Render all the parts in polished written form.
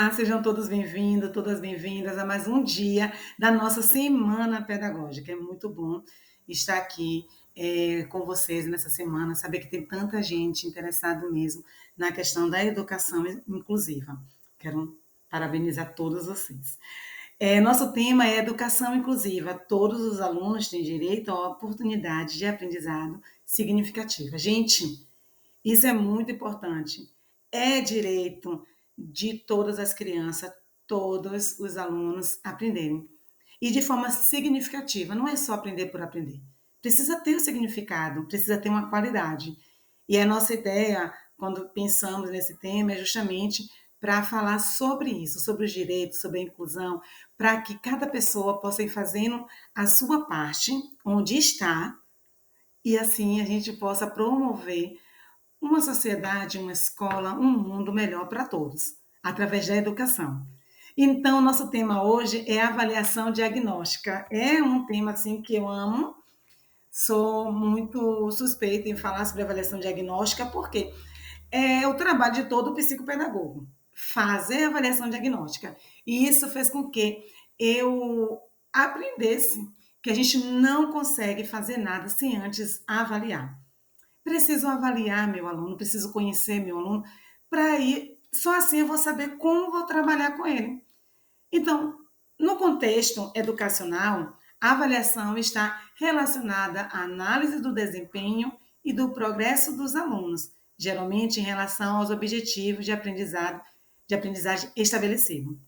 Olá, sejam todos bem-vindos, todas bem-vindas a mais um dia da nossa Semana Pedagógica. É muito bom estar aqui com vocês nessa semana, saber que tem tanta gente interessada mesmo na questão da educação inclusiva. Quero parabenizar todos vocês. Nosso tema é educação inclusiva. Todos os alunos têm direito a oportunidade de aprendizado significativa. Gente, isso é muito importante. É direito de todas as crianças, todos os alunos aprenderem. E de forma significativa, não é só aprender por aprender. Precisa ter um significado, precisa ter uma qualidade. E a nossa ideia, quando pensamos nesse tema, é justamente para falar sobre isso, sobre os direitos, sobre a inclusão, para que cada pessoa possa ir fazendo a sua parte, onde está, e assim a gente possa promover uma sociedade, uma escola, um mundo melhor para todos, através da educação. Então, nosso tema hoje é avaliação diagnóstica. É um tema assim que eu amo. Sou muito suspeita em falar sobre avaliação diagnóstica, porque é o trabalho de todo psicopedagogo, fazer avaliação diagnóstica. E isso fez com que eu aprendesse que a gente não consegue fazer nada sem antes avaliar. Preciso avaliar meu aluno, preciso conhecer meu aluno, para ir, só assim eu vou saber como vou trabalhar com ele. Então, no contexto educacional, a avaliação está relacionada à análise do desempenho e do progresso dos alunos, geralmente em relação aos objetivos de aprendizagem estabelecido.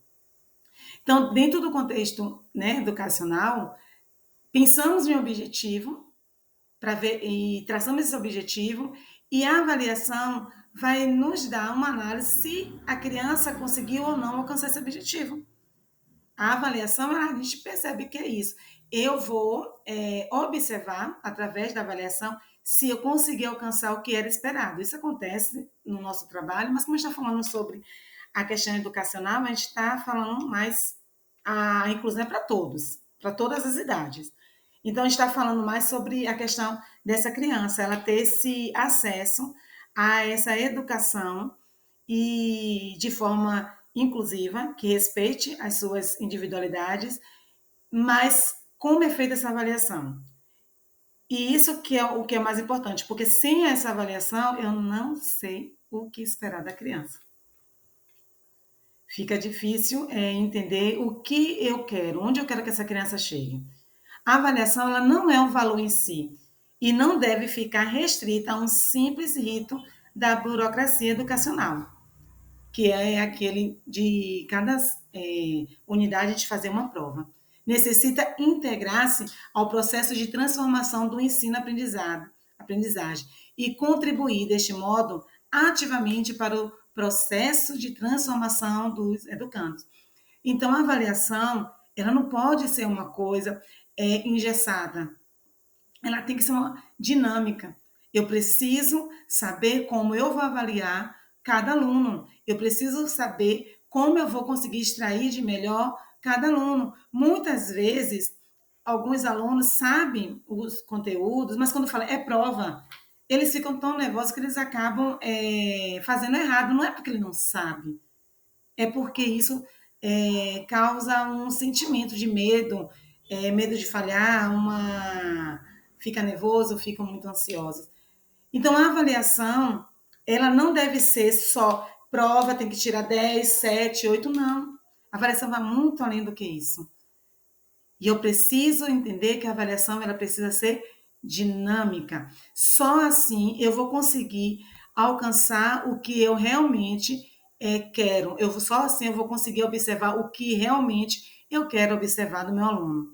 Então, dentro do contexto, né, educacional, pensamos em objetivo, para ver e traçamos esse objetivo, e a avaliação vai nos dar uma análise se a criança conseguiu ou não alcançar esse objetivo. A avaliação, a gente percebe que é isso. Eu vou observar, através da avaliação, se eu consegui alcançar o que era esperado. Isso acontece no nosso trabalho, mas como a gente está falando sobre a questão educacional, a gente está falando mais, a inclusão é para todos, para todas as idades. Então, a gente está falando mais sobre a questão dessa criança, ela ter esse acesso a essa educação e de forma inclusiva, que respeite as suas individualidades, mas como é feita essa avaliação? E isso que é o que é mais importante, porque sem essa avaliação eu não sei o que esperar da criança. Fica difícil entender o que eu quero, onde eu quero que essa criança chegue. A avaliação ela não é um valor em si e não deve ficar restrita a um simples rito da burocracia educacional, que é aquele de cada unidade de fazer uma prova. Necessita integrar-se ao processo de transformação do ensino-aprendizagem e contribuir, deste modo, ativamente para o processo de transformação dos educandos. Então, a avaliação, ela não pode ser uma coisa engessada, ela tem que ser uma dinâmica. Eu preciso saber como eu vou avaliar cada aluno. Eu preciso saber como eu vou conseguir extrair de melhor cada aluno. Muitas vezes, alguns alunos sabem os conteúdos, mas quando fala é prova, eles ficam tão nervosos que eles acabam fazendo errado. Não é porque ele não sabe, é porque isso causa um sentimento de medo, medo de falhar, fica nervoso, fica muito ansioso. Então, a avaliação, ela não deve ser só prova, tem que tirar 10, 7, 8, não. A avaliação vai muito além do que isso. E eu preciso entender que a avaliação ela precisa ser dinâmica. Só assim eu vou conseguir alcançar o que eu realmente quero. Só assim eu vou conseguir observar o que realmente eu quero observar do meu aluno.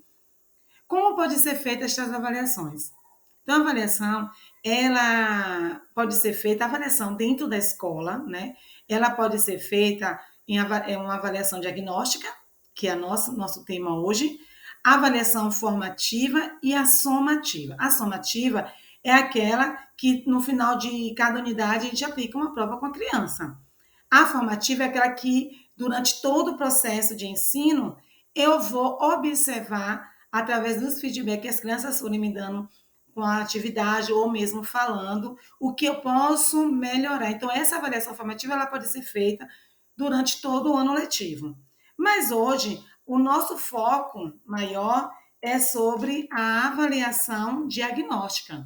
Como pode ser feita estas avaliações? Então, a avaliação, ela pode ser feita, a avaliação dentro da escola, né? Ela pode ser feita em uma avaliação diagnóstica, que é nosso tema hoje, a avaliação formativa e a somativa. A somativa é aquela que no final de cada unidade a gente aplica uma prova com a criança. A formativa é aquela que, durante todo o processo de ensino, eu vou observar, através dos feedbacks que as crianças forem me dando com a atividade ou mesmo falando, o que eu posso melhorar. Então, essa avaliação formativa ela pode ser feita durante todo o ano letivo. Mas hoje, o nosso foco maior é sobre a avaliação diagnóstica.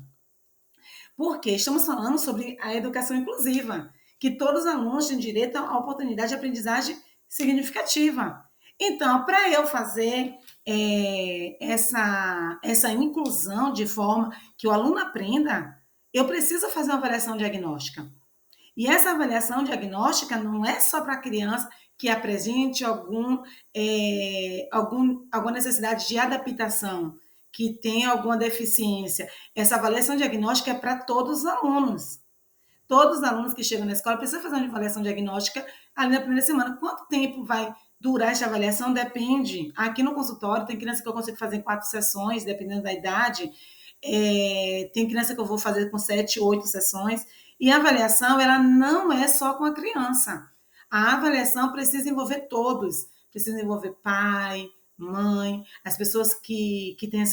Porque estamos falando sobre a educação inclusiva, que todos os alunos têm direito à oportunidade de aprendizagem significativa. Então, para eu fazer essa inclusão de forma que o aluno aprenda, eu preciso fazer uma avaliação diagnóstica. E essa avaliação diagnóstica não é só para a criança que apresente alguma necessidade de adaptação, que tem alguma deficiência. Essa avaliação diagnóstica é para todos os alunos. Todos os alunos que chegam na escola precisam fazer uma avaliação diagnóstica ali na primeira semana. Quanto tempo vai durar essa avaliação? Depende. Aqui no consultório, tem criança que eu consigo fazer em 4 sessões, dependendo da idade. Tem criança que eu vou fazer com 7, 8 sessões. E a avaliação, ela não é só com a criança. A avaliação precisa envolver todos. Precisa envolver pai, mãe, as pessoas que têm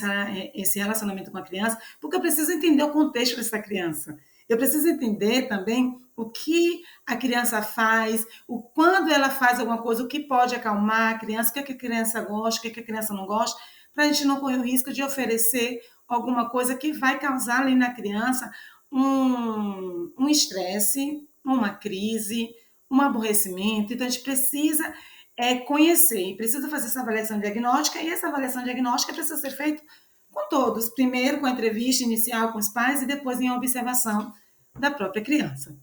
esse relacionamento com a criança, porque eu preciso entender o contexto dessa criança. Eu preciso entender também o que a criança faz, quando ela faz alguma coisa, o que pode acalmar a criança, o que a criança gosta, o que a criança não gosta, para a gente não correr o risco de oferecer alguma coisa que vai causar ali na criança um estresse, uma crise, um aborrecimento. Então, a gente precisa conhecer, precisa fazer essa avaliação diagnóstica, e essa avaliação diagnóstica precisa ser feita com todos. Primeiro com a entrevista inicial com os pais e depois em observação da própria criança.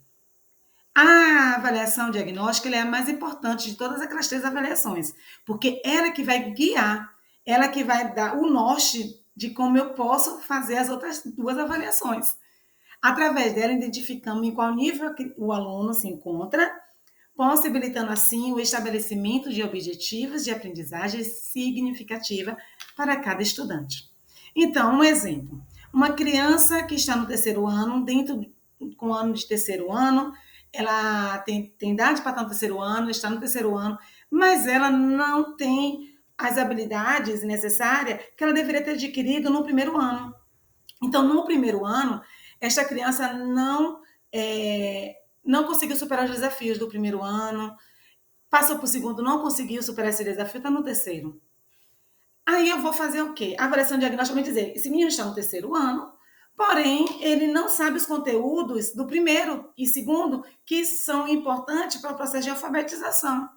A avaliação diagnóstica é a mais importante de todas aquelas 3 avaliações, porque ela que vai guiar, ela que vai dar o norte de como eu posso fazer as outras 2 avaliações. Através dela, identificamos em qual nível o aluno se encontra, possibilitando assim o estabelecimento de objetivos de aprendizagem significativa para cada estudante. Então, um exemplo: uma criança que está no terceiro ano, com o ano de terceiro ano, ela tem idade para estar no terceiro ano, está no terceiro ano, mas ela não tem as habilidades necessárias que ela deveria ter adquirido no primeiro ano. Então, no primeiro ano, esta criança não conseguiu superar os desafios do primeiro ano, passou para o segundo, não conseguiu superar esse desafio, está no terceiro. Aí eu vou fazer o quê? A avaliação diagnóstica vai dizer: esse menino está no terceiro ano, porém, ele não sabe os conteúdos do primeiro e segundo, que são importantes para o processo de alfabetização.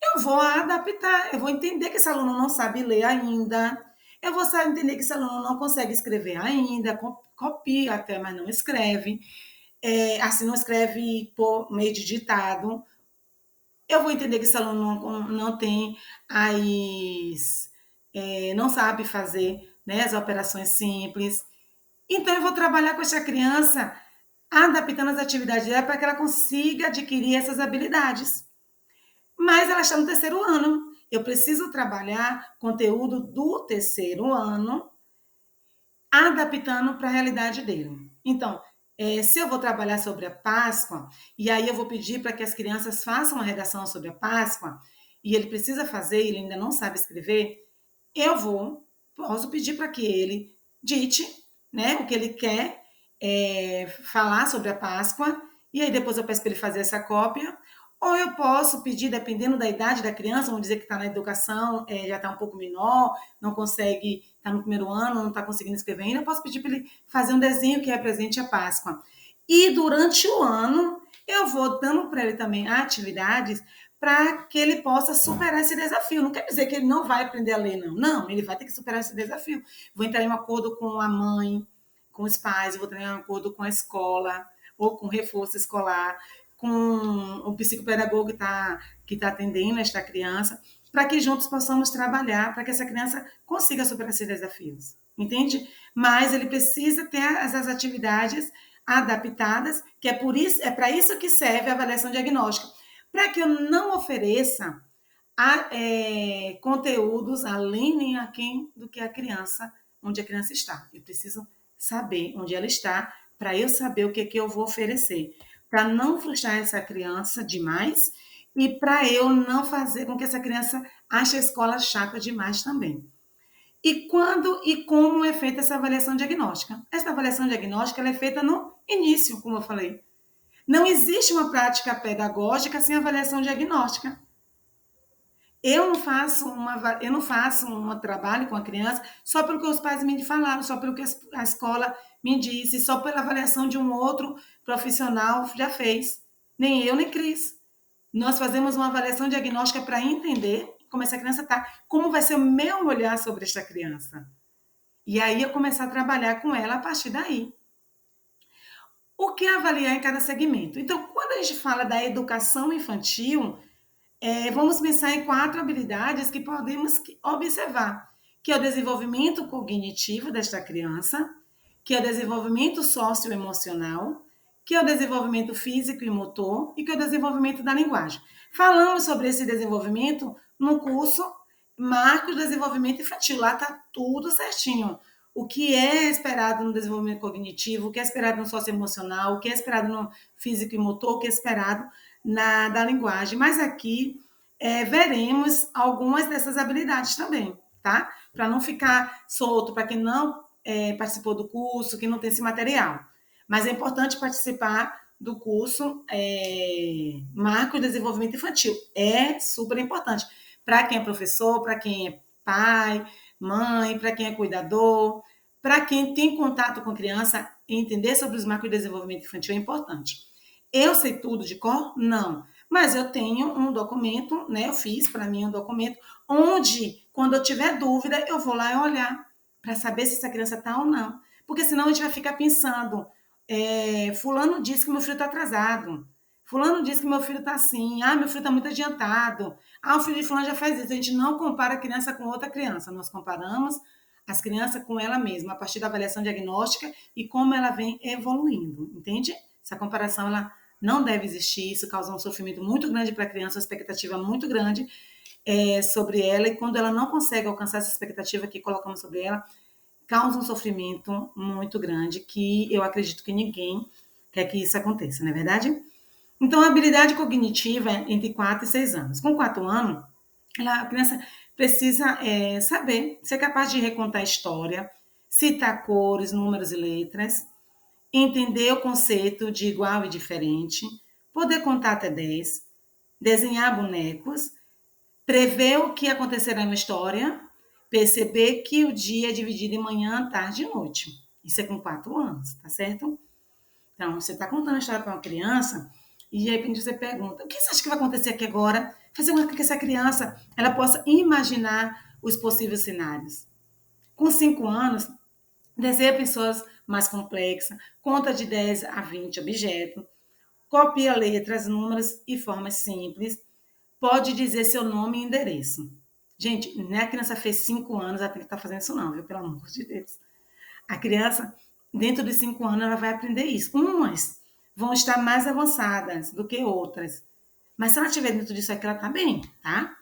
Eu vou adaptar, eu vou entender que esse aluno não sabe ler ainda, eu vou entender que esse aluno não consegue escrever ainda, copia até, mas não escreve, assim, não escreve por meio de ditado. Eu vou entender que esse aluno não tem não sabe fazer, né, as operações simples. Então, eu vou trabalhar com essa criança, adaptando as atividades dela para que ela consiga adquirir essas habilidades. Mas ela está no terceiro ano. Eu preciso trabalhar conteúdo do terceiro ano, adaptando para a realidade dele. Então, se eu vou trabalhar sobre a Páscoa, e aí eu vou pedir para que as crianças façam uma redação sobre a Páscoa, e ele precisa fazer, ele ainda não sabe escrever, posso pedir para que ele dite, né, o que ele quer falar sobre a Páscoa, e aí depois eu peço para ele fazer essa cópia, ou eu posso pedir, dependendo da idade da criança, vamos dizer que está na educação, já está um pouco menor, não consegue, está no primeiro ano, não está conseguindo escrever ainda, eu posso pedir para ele fazer um desenho que represente a Páscoa. E durante o ano, eu vou dando para ele também atividades para que ele possa superar esse desafio. Não quer dizer que ele não vai aprender a ler, não. Não, ele vai ter que superar esse desafio. Vou entrar em um acordo com a mãe, com os pais, vou entrar em um acordo com a escola, ou com reforço escolar, com o psicopedagogo que tá atendendo esta criança, para que juntos possamos trabalhar para que essa criança consiga superar esses desafios. Entende? Mas ele precisa ter as atividades adaptadas, que é para isso que serve a avaliação diagnóstica, para que eu não ofereça conteúdos além nem aquém do que a criança, onde a criança está. Eu preciso saber onde ela está para eu saber o que eu vou oferecer, para não frustrar essa criança demais e para eu não fazer com que essa criança ache a escola chata demais também. E quando e como é feita essa avaliação diagnóstica? Essa avaliação diagnóstica ela é feita no início, como eu falei. Não existe uma prática pedagógica sem avaliação diagnóstica. Eu não faço um trabalho com a criança só pelo que os pais me falaram, só pelo que a escola me disse, só pela avaliação de um outro profissional já fez. Nem eu, nem Cris. Nós fazemos uma avaliação diagnóstica para entender como essa criança está, como vai ser o meu olhar sobre esta criança. E aí eu começar a trabalhar com ela a partir daí. O que avaliar em cada segmento? Então, quando a gente fala da educação infantil, vamos pensar em 4 habilidades que podemos observar, que é o desenvolvimento cognitivo desta criança, que é o desenvolvimento socioemocional, que é o desenvolvimento físico e motor e que é o desenvolvimento da linguagem. Falamos sobre esse desenvolvimento no curso Marcos do Desenvolvimento Infantil. Lá está tudo certinho. O que é esperado no desenvolvimento cognitivo, o que é esperado no socioemocional, o que é esperado no físico e motor, o que é esperado da linguagem. Mas aqui veremos algumas dessas habilidades também, tá? Para não ficar solto, para quem não participou do curso, que não tem esse material. Mas é importante participar do curso Marco de Desenvolvimento Infantil. É super importante. Para quem é professor, para quem é pai, mãe, para quem é cuidador, para quem tem contato com criança, entender sobre os marcos de desenvolvimento infantil é importante. Eu sei tudo de cor? Não. Mas eu tenho um documento, né? Eu fiz para mim um documento, onde, quando eu tiver dúvida, eu vou lá e olhar para saber se essa criança está ou não. Porque senão a gente vai ficar pensando, fulano disse que meu filho está atrasado. Fulano disse que meu filho está assim. Ah, meu filho está muito adiantado. Ah, o filho de fulano já faz isso. A gente não compara a criança com outra criança. Nós comparamos as crianças com ela mesma, a partir da avaliação diagnóstica e como ela vem evoluindo, entende? Essa comparação, ela não deve existir, isso causa um sofrimento muito grande para a criança, uma expectativa muito grande sobre ela, e quando ela não consegue alcançar essa expectativa que colocamos sobre ela, causa um sofrimento muito grande, que eu acredito que ninguém quer que isso aconteça, não é verdade? Então, a habilidade cognitiva é entre 4 e 6 anos. Com 4 anos, a criança precisa saber, ser capaz de recontar a história, citar cores, números e letras, entender o conceito de igual e diferente, poder contar até 10, desenhar bonecos, prever o que acontecerá na história, perceber que o dia é dividido em manhã, tarde e noite. Isso é com 4 anos, tá certo? Então, você está contando a história para uma criança e de repente você pergunta: o que você acha que vai acontecer aqui agora? Fazer com que essa criança ela possa imaginar os possíveis cenários. Com 5 anos, desenha pessoas mais complexas, conta de 10 a 20 objetos, copia letras, números e formas simples, pode dizer seu nome e endereço. Gente, nem a criança fez 5 anos, ela tem que estar fazendo isso não, viu? Pelo amor de Deus. A criança, dentro de 5 anos, ela vai aprender isso. Umas vão estar mais avançadas do que outras. Mas se ela estiver dentro disso aqui, ela está bem, tá?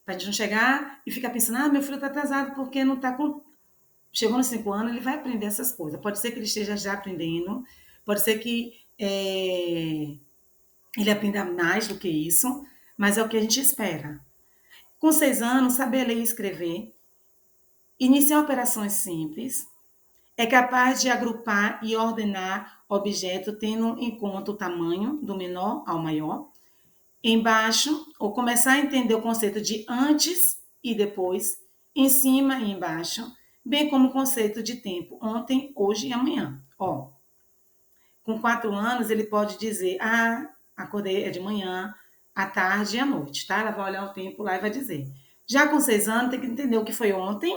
Para a gente não chegar e ficar pensando, meu filho está atrasado porque não está com... Chegou nos 5 anos, ele vai aprender essas coisas. Pode ser que ele esteja já aprendendo, pode ser que ele aprenda mais do que isso, mas é o que a gente espera. Com 6 anos, saber ler e escrever, iniciar operações simples, é capaz de agrupar e ordenar objetos tendo em conta o tamanho, do menor ao maior. Embaixo, ou começar a entender o conceito de antes e depois, em cima e embaixo, bem como o conceito de tempo, ontem, hoje e amanhã. Com 4 anos, ele pode dizer, acordei é de manhã, à tarde e à noite, tá? Ela vai olhar o tempo lá e vai dizer. Já com 6 anos, tem que entender o que foi ontem,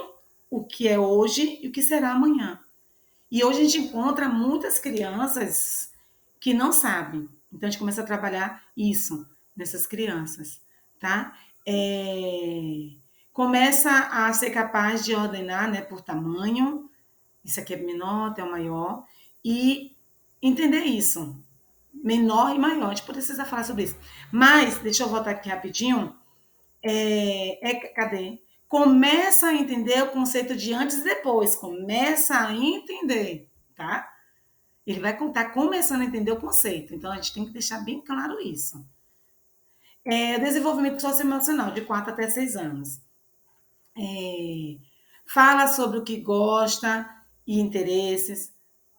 o que é hoje e o que será amanhã. E hoje a gente encontra muitas crianças que não sabem. Então a gente começa a trabalhar isso nessas crianças, tá? Começa a ser capaz de ordenar, né, por tamanho. Isso aqui é menor até o maior. E entender isso. Menor e maior. A gente precisa falar sobre isso. Mas, deixa eu voltar aqui rapidinho. Cadê? Começa a entender o conceito de antes e depois. Começa a entender, tá? Ele vai estar começando a entender o conceito. Então, a gente tem que deixar bem claro isso. Desenvolvimento socioemocional, de 4 até 6 anos. Fala sobre o que gosta e interesses.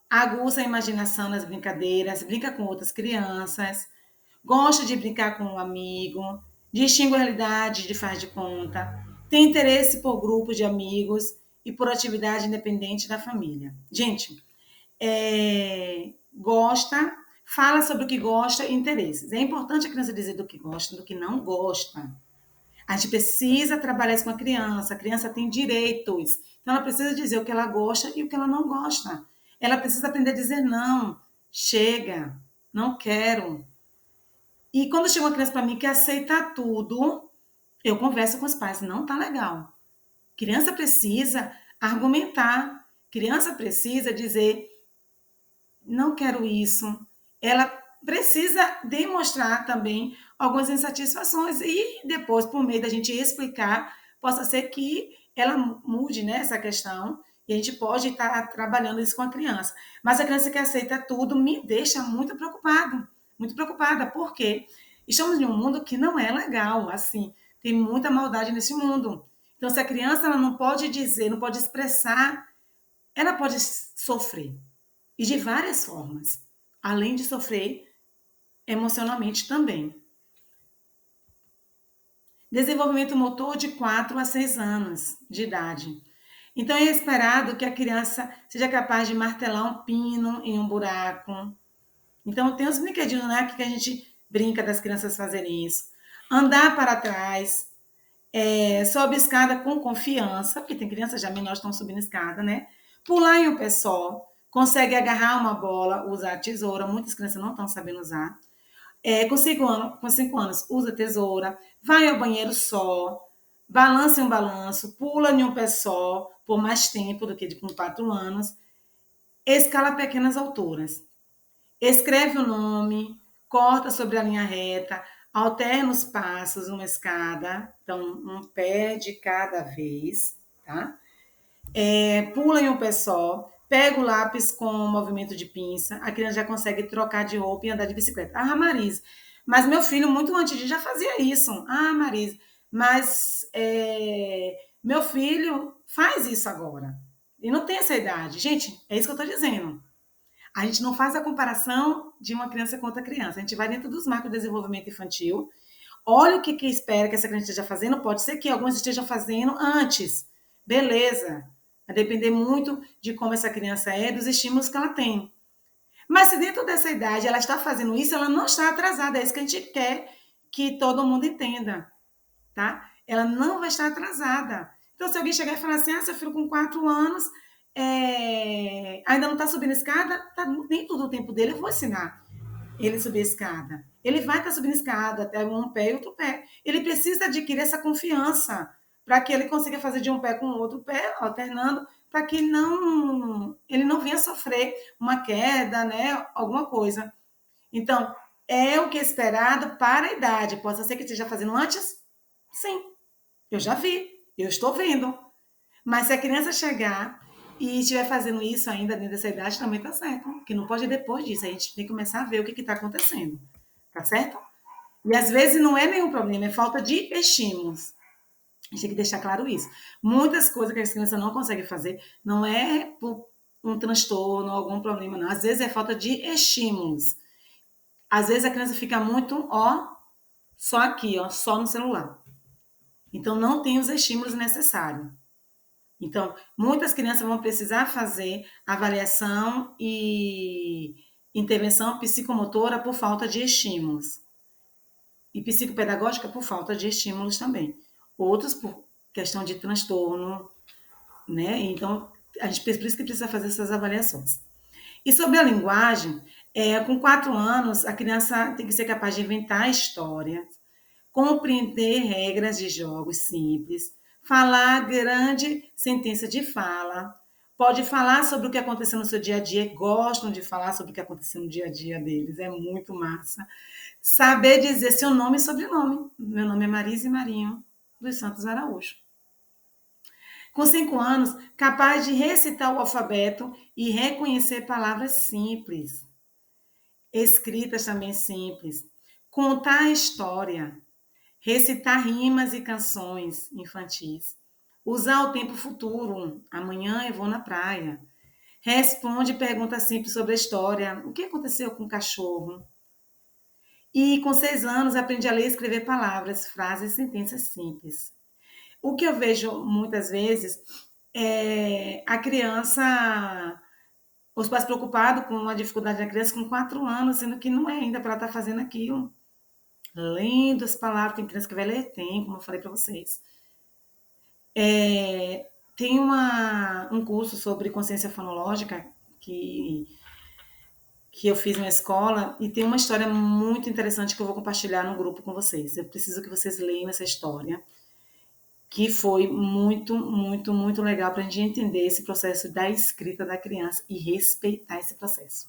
aguça a imaginação nas brincadeiras, brinca com outras crianças, gosta de brincar com um amigo, distingue a realidade de faz de conta, tem interesse por grupos de amigos e por atividade independente da família. Gente, gosta, fala sobre o que gosta e interesses. É importante a criança dizer do que gosta, do que não gosta. A gente precisa trabalhar isso com a criança tem direitos. Então, ela precisa dizer o que ela gosta e o que ela não gosta. Ela precisa aprender a dizer não, chega, não quero. E quando chega uma criança para mim que aceita tudo, eu converso com os pais, não tá legal. Criança precisa argumentar, criança precisa dizer, não quero isso. Ela precisa demonstrar também algumas insatisfações e depois, por meio da gente explicar, possa ser que ela mude, né, essa questão e a gente pode estar trabalhando isso com a criança. Mas a criança que aceita tudo me deixa muito preocupada, porque estamos em um mundo que não é legal, assim, tem muita maldade nesse mundo. Então, se a criança ela não pode dizer, não pode expressar, ela pode sofrer. E de várias formas, além de sofrer emocionalmente também. Desenvolvimento motor de 4 a 6 anos de idade. Então é esperado que a criança seja capaz de martelar um pino em um buraco. Então tem os brinquedinhos, né, que a gente brinca das crianças fazerem isso. Andar para trás, sobe escada com confiança, porque tem crianças já menores que estão subindo escada, né? Pular em um pé só, consegue agarrar uma bola, usar tesoura, muitas crianças não estão sabendo usar. Com 5 anos, usa tesoura, vai ao banheiro só, balança em um balanço, pula em um pé só, por mais tempo do que com 4 anos, escala pequenas alturas, escreve o nome, corta sobre a linha reta, alterna os passos numa escada, então um pé de cada vez, tá? Pula em um pé só, pega o lápis com o movimento de pinça, a criança já consegue trocar de roupa e andar de bicicleta. Ah, Marisa, mas meu filho, muito antes de já fazia isso. Ah, Marisa, mas meu filho faz isso agora. E não tem essa idade. Gente, é isso que eu estou dizendo. A gente não faz a comparação de uma criança com outra criança. A gente vai dentro dos marcos de desenvolvimento infantil, olha o que espera que essa criança esteja fazendo. Pode ser que alguns estejam fazendo antes. Beleza. Vai depender muito de como essa criança é, dos estímulos que ela tem. Mas se dentro dessa idade ela está fazendo isso, ela não está atrasada. É isso que a gente quer que todo mundo entenda, tá? Ela não vai estar atrasada. Então, se alguém chegar e falar assim, seu filho com 4 anos ainda não está subindo a escada, tá, nem todo o tempo dele eu vou ensinar ele subir a escada. Ele vai estar subindo a escada até um pé e outro pé. Ele precisa adquirir essa confiança para que ele consiga fazer de um pé com o outro pé, alternando, para que ele não venha sofrer uma queda, né, alguma coisa. Então, é o que é esperado para a idade. Pode ser que esteja fazendo antes? Sim, eu já vi, eu estou vendo. Mas se a criança chegar e estiver fazendo isso ainda dentro dessa idade, também tá certo. Que não pode depois disso. A gente tem que começar a ver o que está acontecendo. Tá certo? E às vezes não é nenhum problema, é falta de estímulos. A gente tem que deixar claro isso. Muitas coisas que as crianças não conseguem fazer não é por um transtorno, algum problema, não. Às vezes é falta de estímulos. Às vezes a criança fica muito, só aqui, só no celular. Então não tem os estímulos necessários. Então, muitas crianças vão precisar fazer avaliação e intervenção psicomotora por falta de estímulos. E psicopedagógica por falta de estímulos também. Outros por questão de transtorno, né? Então, por isso que precisa fazer essas avaliações. E sobre a linguagem, com 4 anos, a criança tem que ser capaz de inventar histórias, compreender regras de jogos simples, falar grande sentença de fala, pode falar sobre o que aconteceu no seu dia a dia, gostam de falar sobre o que aconteceu no dia a dia deles, é muito massa. Saber dizer seu nome e sobrenome. Meu nome é Marise Marinho dos Santos Araújo. Com 5 anos, capaz de recitar o alfabeto e reconhecer palavras simples, escritas também simples, contar a história, recitar rimas e canções infantis, usar o tempo futuro, amanhã eu vou na praia, Responde perguntas simples sobre a história. O que aconteceu com o cachorro? E com 6 anos aprendi a ler e escrever palavras, frases, sentenças simples. O que eu vejo muitas vezes é a criança, os pais preocupados com a dificuldade da criança com 4 anos, sendo que não é ainda para ela estar fazendo aquilo. Lendo as palavras, tem criança que vai ler? Tem, como eu falei para vocês. Tem um curso sobre consciência fonológica que, que eu fiz na escola e tem uma história muito interessante que eu vou compartilhar no grupo com vocês. Eu preciso que vocês leiam essa história, que foi muito, muito, muito legal para a gente entender esse processo da escrita da criança e respeitar esse processo.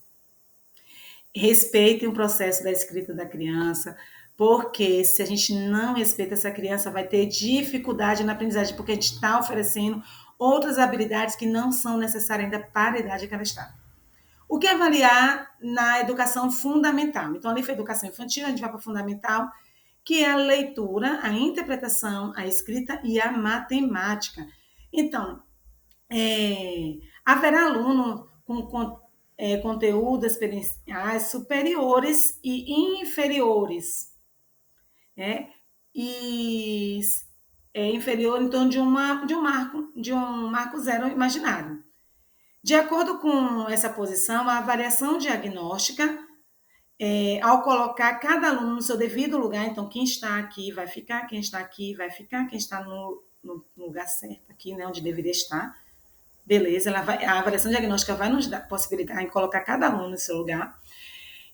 Respeitem o processo da escrita da criança, porque se a gente não respeita essa criança, vai ter dificuldade na aprendizagem, porque a gente está oferecendo outras habilidades que não são necessárias ainda para a idade que ela está. O que avaliar na educação fundamental? Então, ali foi educação infantil, a gente vai para a fundamental, que é a leitura, a interpretação, a escrita e a matemática. Então, haverá aluno com conteúdos experienciais superiores e inferiores, né? E inferior em torno de um marco zero imaginário. De acordo com essa posição, a avaliação diagnóstica, ao colocar cada aluno no seu devido lugar, então quem está aqui vai ficar, quem está aqui vai ficar, quem está no lugar certo aqui, né, onde deveria estar, beleza, a avaliação diagnóstica vai nos dar possibilitar em colocar cada aluno no seu lugar,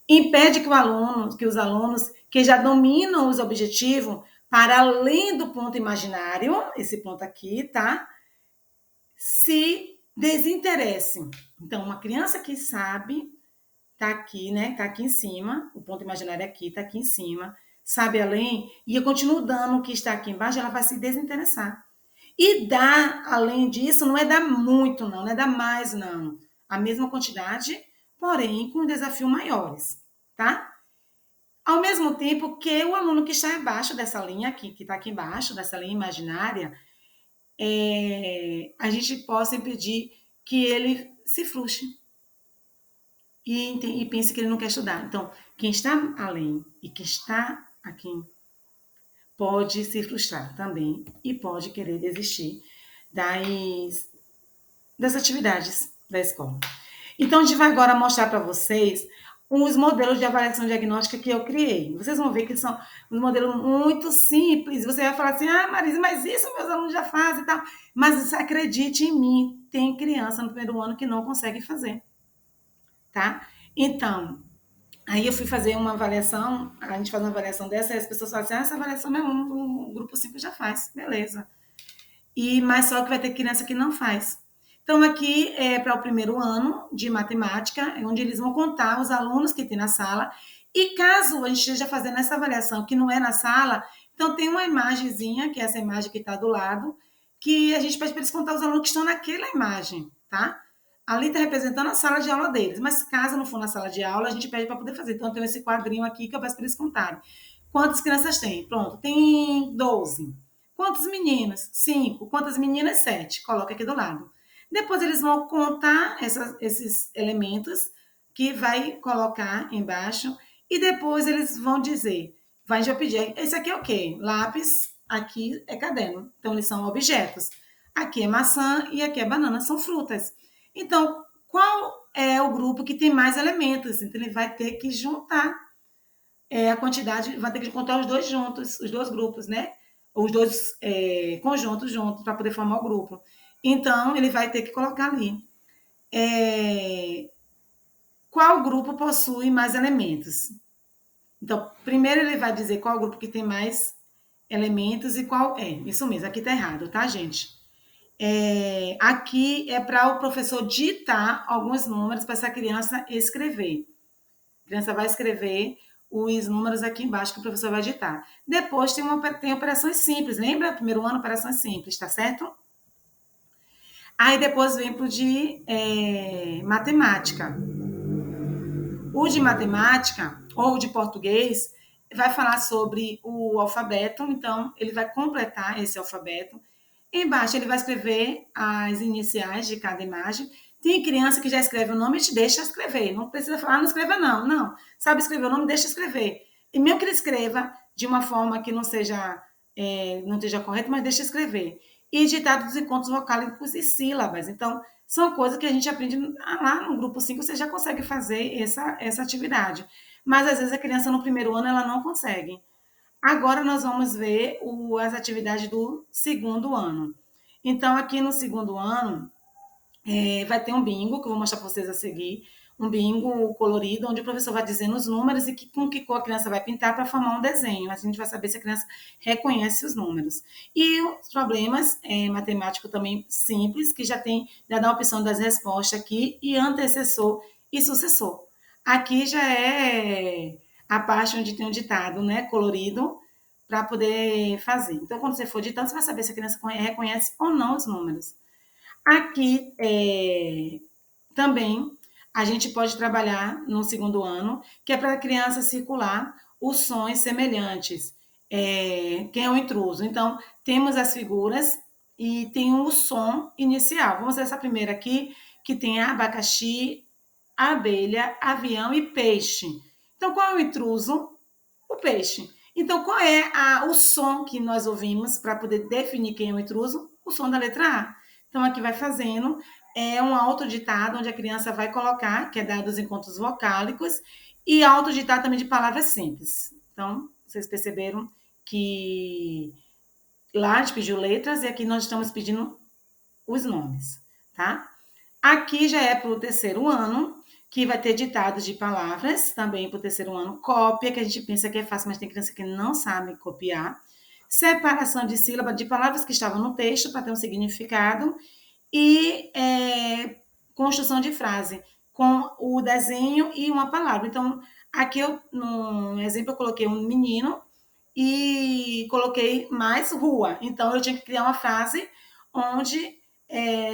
impede que os alunos que já dominam os objetivos para além do ponto imaginário, esse ponto aqui, tá? Se desinteressem. Então, uma criança que sabe, tá aqui, né? Tá aqui em cima, o ponto imaginário aqui, tá aqui em cima, sabe além, e eu continuo dando o que está aqui embaixo, ela vai se desinteressar. E dar, além disso, não é dar muito, não é dar mais, não. A mesma quantidade, porém com desafios maiores, tá? Ao mesmo tempo que o aluno que está abaixo dessa linha aqui, que está aqui embaixo, dessa linha imaginária, a gente possa impedir que ele se frustre e pense que ele não quer estudar. Então, quem está além e quem está aqui pode se frustrar também e pode querer desistir das atividades da escola. Então, a gente vai agora mostrar para vocês os modelos de avaliação diagnóstica que eu criei. Vocês vão ver que são uns modelos muito simples. Você vai falar assim, Marisa, mas isso meus alunos já fazem e tal. Mas acredite em mim, tem criança no primeiro ano que não consegue fazer. Tá? Então, aí eu fui fazer uma avaliação, a gente faz uma avaliação dessa, e as pessoas falam assim, essa avaliação é o grupo 5 já faz, beleza. Mas só que vai ter criança que não faz. Então, aqui é para o primeiro ano de matemática, onde eles vão contar os alunos que tem na sala. E caso a gente esteja fazendo essa avaliação que não é na sala, então tem uma imagenzinha, que é essa imagem que está do lado, que a gente pede para eles contar os alunos que estão naquela imagem, tá? Ali está representando a sala de aula deles, mas caso não for na sala de aula, a gente pede para poder fazer. Então, tem esse quadrinho aqui que eu peço para eles contarem. Quantas crianças tem? Pronto, tem 12. Quantos meninos? 5. Quantas meninas? 7. Coloca aqui do lado. Depois eles vão contar esses elementos que vai colocar embaixo e depois eles vão dizer, vai já pedir, esse aqui é o quê? Lápis, aqui é caderno. Então, eles são objetos. Aqui é maçã e aqui é banana, são frutas. Então, qual é o grupo que tem mais elementos? Então, ele vai ter que juntar a quantidade, vai ter que contar os dois juntos, os dois grupos, né? Os dois conjuntos juntos para poder formar o grupo. Então, ele vai ter que colocar ali. Qual grupo possui mais elementos? Então, primeiro ele vai dizer qual grupo que tem mais elementos e qual é. Isso mesmo, aqui está errado, tá, gente? Aqui é para o professor ditar alguns números para essa criança escrever. A criança vai escrever os números aqui embaixo que o professor vai ditar. Depois tem operações simples, lembra? Primeiro ano, operações simples, tá certo? Aí depois vem para o de matemática. O de matemática ou de português vai falar sobre o alfabeto, então ele vai completar esse alfabeto. Embaixo ele vai escrever as iniciais de cada imagem. Tem criança que já escreve o nome e te deixa escrever. Não precisa falar, não escreva não. Não. Sabe escrever o nome, deixa escrever. E mesmo que ele escreva de uma forma que não seja, não esteja correta, mas deixa escrever. E ditados e contos vocálicos e sílabas. Então, são coisas que a gente aprende lá no grupo 5, você já consegue fazer essa atividade. Mas às vezes a criança no primeiro ano ela não consegue. Agora nós vamos ver as atividades do segundo ano. Então, aqui no segundo ano, vai ter um bingo, que eu vou mostrar para vocês a seguir, um bingo colorido, onde o professor vai dizendo os números e com que cor a criança vai pintar para formar um desenho. Assim a gente vai saber se a criança reconhece os números. E os problemas matemáticos também simples, que já dá a opção das respostas aqui, e antecessor e sucessor. Aqui já é a parte onde tem um ditado, né, colorido, para poder fazer. Então, quando você for ditando, você vai saber se a criança reconhece ou não os números. Aqui também a gente pode trabalhar no segundo ano, que é para a criança circular os sons semelhantes. Quem é o intruso? Então, temos as figuras e tem o som inicial. Vamos ver essa primeira aqui, que tem abacaxi, abelha, avião e peixe. Então, qual é o intruso? O peixe. Então, qual é o som que nós ouvimos para poder definir quem é o intruso? O som da letra A. Então, aqui vai fazendo. É um autoditado, onde a criança vai colocar, que é dado os encontros vocálicos, e autoditado também de palavras simples. Então, vocês perceberam que lá a gente pediu letras e aqui nós estamos pedindo os nomes, tá? Aqui já é para o terceiro ano, que vai ter ditados de palavras, também para o terceiro ano. Cópia, que a gente pensa que é fácil, mas tem criança que não sabe copiar. Separação de sílaba de palavras que estavam no texto para ter um significado. E construção de frase, com o desenho e uma palavra. Então, aqui no exemplo, eu coloquei um menino e coloquei mais rua. Então, eu tinha que criar uma frase onde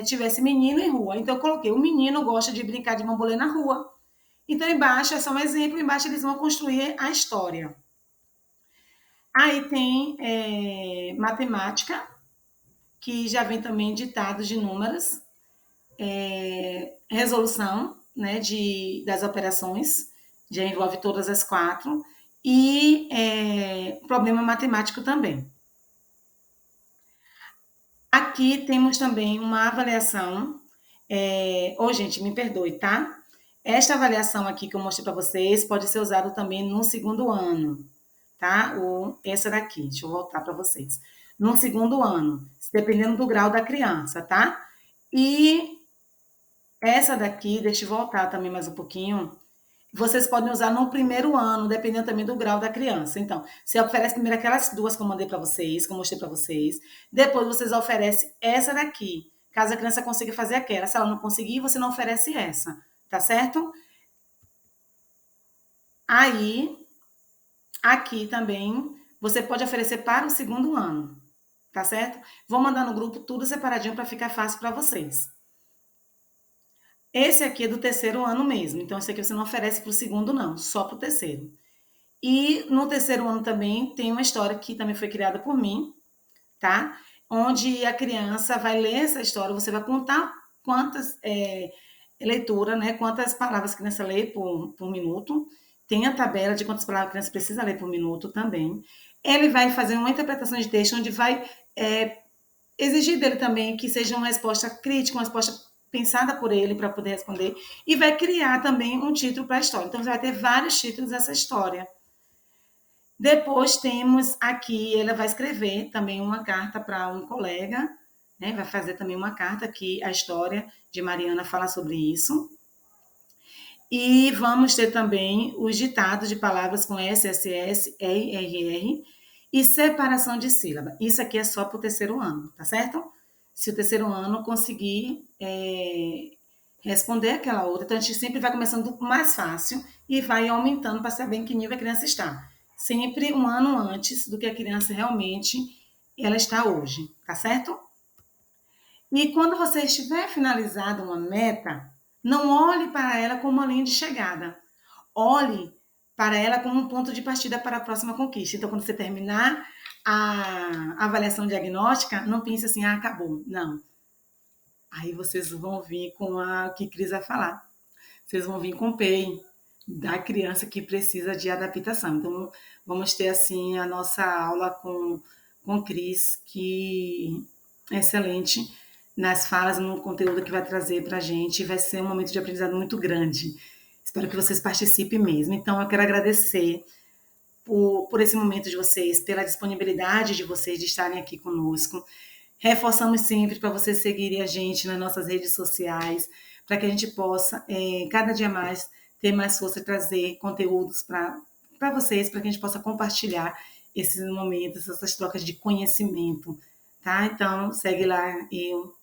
tivesse menino e rua. Então, eu coloquei: o menino gosta de brincar de bambolê na rua. Então, embaixo é só um exemplo, embaixo eles vão construir a história. Aí tem matemática, que já vem também ditados de números, resolução, né, das operações, já envolve todas as 4, e problema matemático também. Aqui temos também uma avaliação. Gente, me perdoe, tá? Esta avaliação aqui que eu mostrei para vocês pode ser usada também no segundo ano, tá? Essa daqui, deixa eu voltar para vocês. No segundo ano, dependendo do grau da criança, tá? E essa daqui, deixa eu voltar também mais um pouquinho. Vocês podem usar no primeiro ano, dependendo também do grau da criança. Então, você oferece primeiro aquelas duas que eu mandei para vocês, que eu mostrei para vocês. Depois, vocês oferecem essa daqui, caso a criança consiga fazer aquela. Se ela não conseguir, você não oferece essa, tá certo? Aí, aqui também, você pode oferecer para o segundo ano, tá certo? Vou mandar no grupo tudo separadinho para ficar fácil para vocês. Esse aqui é do terceiro ano mesmo, então esse aqui você não oferece para o segundo não, só para o terceiro. E no terceiro ano também tem uma história que também foi criada por mim, tá? Onde a criança vai ler essa história, você vai contar quantas leitura, né? Quantas palavras a criança lê por minuto. Tem a tabela de quantas palavras a criança precisa ler por minuto também. Ele vai fazer uma interpretação de texto onde vai exigir dele também que seja uma resposta crítica, uma resposta pensada por ele para poder responder, e vai criar também um título para a história. Então, você vai ter vários títulos dessa história. Depois temos aqui, ela vai escrever também uma carta para um colega, né? Vai fazer também uma carta que a história de Mariana fala sobre isso. E vamos ter também os ditados de palavras com SSS, RR e separação de sílaba. Isso aqui é só para o terceiro ano, tá certo? Se o terceiro ano conseguir responder aquela outra. Então, a gente sempre vai começando do mais fácil e vai aumentando para saber em que nível a criança está. Sempre um ano antes do que a criança realmente ela está hoje, tá certo? E quando você estiver finalizado uma meta, não olhe para ela como uma linha de chegada. Olhe para ela como um ponto de partida para a próxima conquista. Então, quando você terminar a avaliação diagnóstica, não pense assim, acabou. Não. Aí vocês vão vir com a que Cris vai falar. Vocês vão vir com o PEI da criança que precisa de adaptação. Então, vamos ter assim a nossa aula com Cris, que é excelente nas falas, no conteúdo que vai trazer para a gente. Vai ser um momento de aprendizado muito grande. Espero que vocês participem mesmo. Então, eu quero agradecer por esse momento de vocês, pela disponibilidade de vocês de estarem aqui conosco. Reforçamos sempre para vocês seguirem a gente nas nossas redes sociais, para que a gente possa, cada dia mais, ter mais força e trazer conteúdos para vocês, para que a gente possa compartilhar esses momentos, essas trocas de conhecimento, tá? Então, segue lá eu,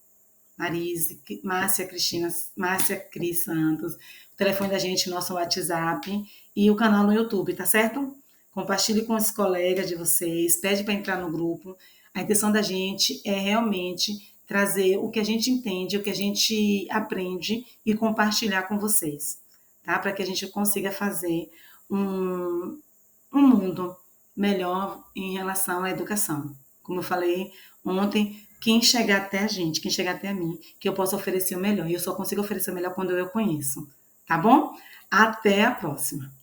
Marise, Márcia Cristina, Márcia Cris Santos, o telefone da gente, nosso WhatsApp e o canal no YouTube, tá certo? Compartilhe com os colegas de vocês, pede para entrar no grupo. A intenção da gente é realmente trazer o que a gente entende, o que a gente aprende e compartilhar com vocês, tá? Para que a gente consiga fazer um mundo melhor em relação à educação. Como eu falei ontem, quem chegar até a gente, quem chegar até a mim, que eu possa oferecer o melhor. E eu só consigo oferecer o melhor quando eu conheço. Tá bom? Até a próxima.